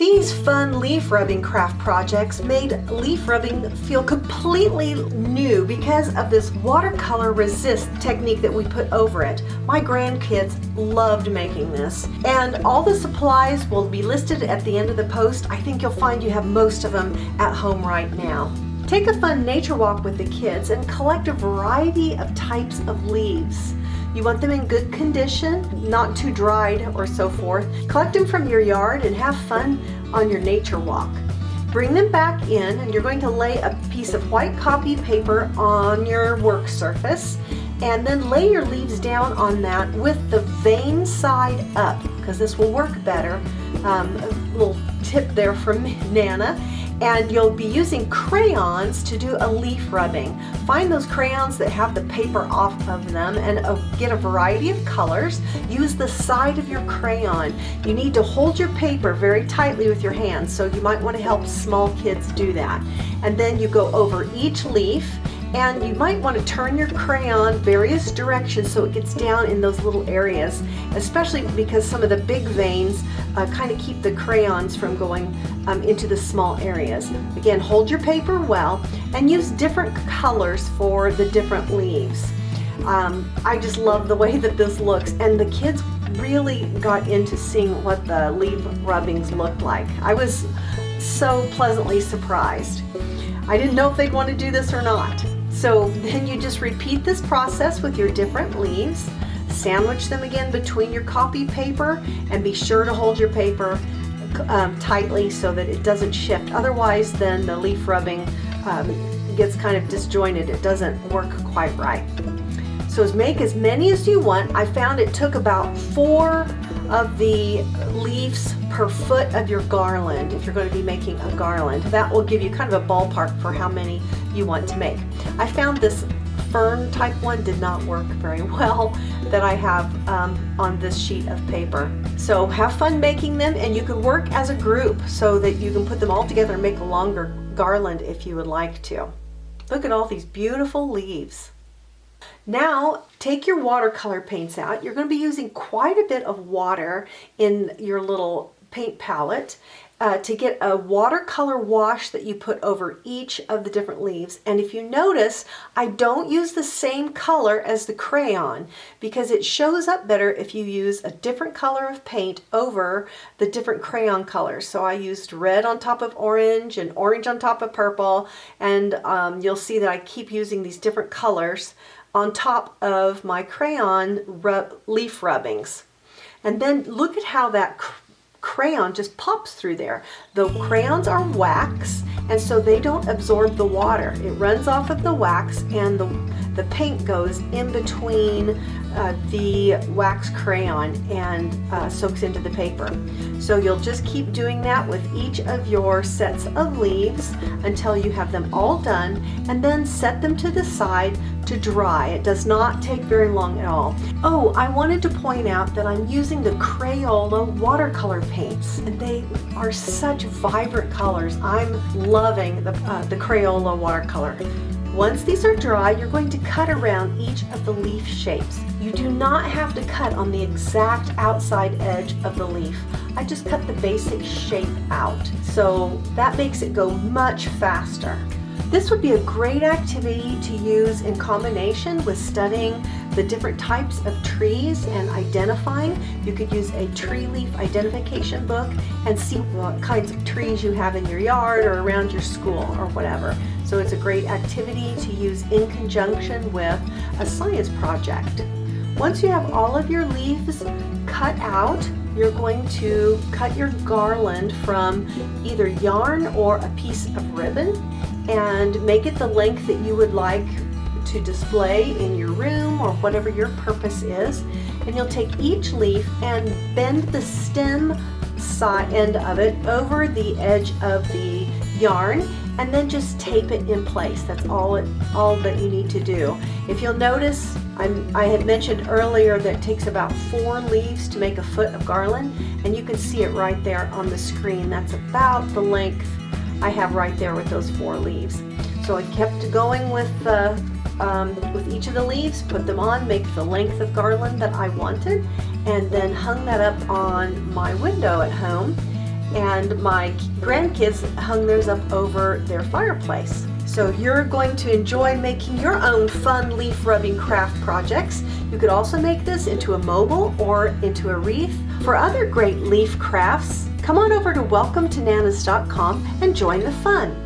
These fun leaf rubbing craft projects made leaf rubbing feel completely new because of this watercolor resist technique that we put over it. My grandkids loved making this, and all the supplies will be listed at the end of the post. I think you'll find you have most of them at home right now. Take a fun nature walk with the kids and collect a variety of types of leaves. You want them in good condition, not too dried or so forth. Collect them from your yard and have fun on your nature walk. Bring them back in, and you're going to lay a piece of white copy paper on your work surface, and then lay your leaves down on that with the vein side up, because this will work better. A little tip there from Nana. And you'll be using crayons to do a leaf rubbing. Find those crayons that have the paper off of them and get a variety of colors. Use the side of your crayon. You need to hold your paper very tightly with your hands, so you might want to help small kids do that. And then you go over each leaf, and you might want to turn your crayon various directions so it gets down in those little areas, especially because some of the big veins kind of keep the crayons from going into the small areas. Again, hold your paper well and use different colors for the different leaves. I just love the way that this looks, and the kids really got into seeing what the leaf rubbings looked like. I was so pleasantly surprised. I didn't know if they'd want to do this or not. So then you just repeat this process with your different leaves. Sandwich them again between your copy paper, and be sure to hold your paper tightly so that it doesn't shift. Otherwise, then the leaf rubbing gets kind of disjointed. It doesn't work quite right. So make as many as you want. I found it took about 4 of the leaves per foot of your garland if you're going to be making a garland. That will give you kind of a ballpark for how many you want to make. I found this fern type one did not work very well that I have on this sheet of paper. So have fun making them, and you can work as a group so that you can put them all together and make a longer garland if you would like to. Look at all these beautiful leaves. Now take your watercolor paints out. You're going to be using quite a bit of water in your little paint palette to get a watercolor wash that you put over each of the different leaves. And if you notice, I don't use the same color as the crayon because it shows up better if you use a different color of paint over the different crayon colors. So I used red on top of orange and orange on top of purple, and you'll see that I keep using these different colors on top of my crayon leaf rubbings. And then look at how that crayon just pops through there. The crayons are wax, and so they don't absorb the water. It runs off of the wax, and the paint goes in between the wax crayon and soaks into the paper. So you'll just keep doing that with each of your sets of leaves until you have them all done, and then set them to the side to dry. It does not take very long at all. Oh, I wanted to point out that I'm using the Crayola watercolor paints, and they are such vibrant colors. I'm loving the Crayola watercolor. Once these are dry, you're going to cut around each of the leaf shapes. You do not have to cut on the exact outside edge of the leaf. I just cut the basic shape out, so that makes it go much faster. This would be a great activity to use in combination with studying the different types of trees and identifying. You could use a tree leaf identification book and see what kinds of trees you have in your yard or around your school or whatever. So it's a great activity to use in conjunction with a science project. Once you have all of your leaves cut out, you're going to cut your garland from either yarn or a piece of ribbon and make it the length that you would like to display in your room or whatever your purpose is. And you'll take each leaf and bend the stem side end of it over the edge of the yarn, and then just tape it in place. That's all that you need to do. If you'll notice, I had mentioned earlier that it takes about 4 leaves to make a foot of garland, and you can see it right there on the screen. That's about the length I have right there with those 4 leaves. So I kept going with each of the leaves, put them on, make the length of garland that I wanted, and then hung that up on my window at home. and my grandkids hung theirs up over their fireplace. So you're going to enjoy making your own fun leaf rubbing craft projects. You could also make this into a mobile or into a wreath. For other great leaf crafts, come on over to welcometonanas.com and join the fun.